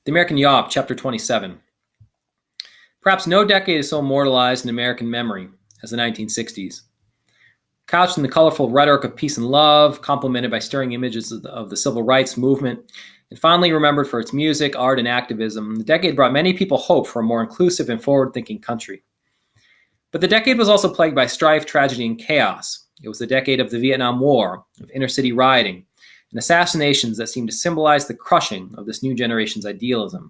The American Yawp, Chapter 27. Perhaps no decade is so immortalized in American memory as the 1960s. Couched in the colorful rhetoric of peace and love, complemented by stirring images of the civil rights movement, and fondly remembered for its music, art, and activism, the decade brought many people hope for a more inclusive and forward-thinking country. But the decade was also plagued by strife, tragedy, and chaos. It was the decade of the Vietnam War, of inner-city rioting, and assassinations that seemed to symbolize the crushing of this new generation's idealism.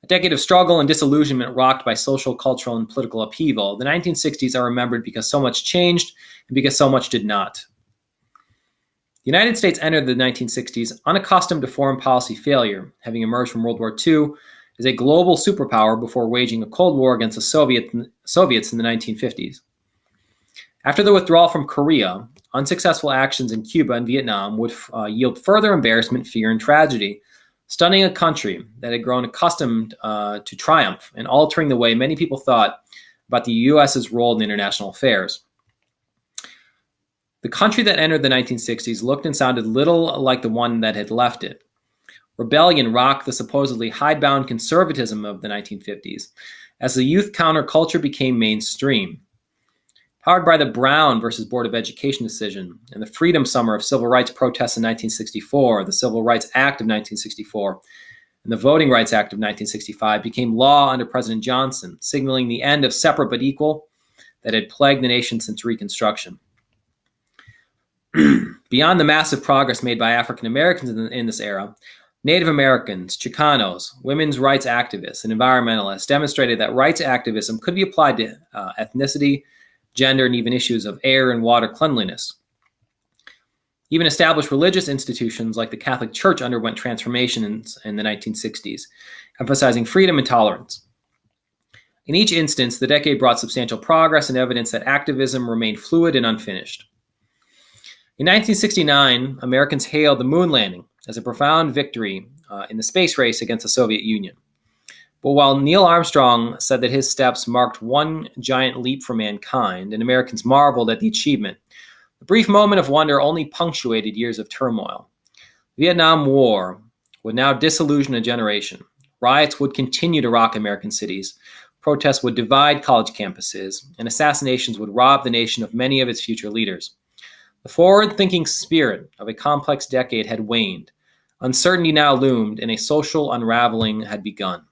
A decade of struggle and disillusionment rocked by social, cultural, and political upheaval, the 1960s are remembered because so much changed and because so much did not. The United States entered the 1960s unaccustomed to foreign policy failure, having emerged from World War II as a global superpower before waging a Cold War against the Soviets in the 1950s. After the withdrawal from Korea, unsuccessful actions in Cuba and Vietnam would yield further embarrassment, fear, and tragedy, stunning a country that had grown accustomed to triumph and altering the way many people thought about the U.S.'s role in international affairs. The country that entered the 1960s looked and sounded little like the one that had left it. Rebellion rocked the supposedly hidebound conservatism of the 1950s as the youth counterculture became mainstream. Powered by the Brown versus Board of Education decision and the Freedom Summer of civil rights protests in 1964, the Civil Rights Act of 1964, and the Voting Rights Act of 1965 became law under President Johnson, signaling the end of separate but equal that had plagued the nation since Reconstruction. Beyond the massive progress made by African Americans in this era, Native Americans, Chicanos, women's rights activists, and environmentalists demonstrated that rights activism could be applied to ethnicity, gender, and even issues of air and water cleanliness. Even established religious institutions like the Catholic Church underwent transformation in the 1960s, emphasizing freedom and tolerance. In each instance, the decade brought substantial progress and evidence that activism remained fluid and unfinished. In 1969, Americans hailed the moon landing as a profound victory in the space race against the Soviet Union. But while Neil Armstrong said that his steps marked one giant leap for mankind, and Americans marveled at the achievement, the brief moment of wonder only punctuated years of turmoil. The Vietnam War would now disillusion a generation. Riots would continue to rock American cities. Protests would divide college campuses, and assassinations would rob the nation of many of its future leaders. The forward-thinking spirit of a complex decade had waned. Uncertainty now loomed, and a social unraveling had begun.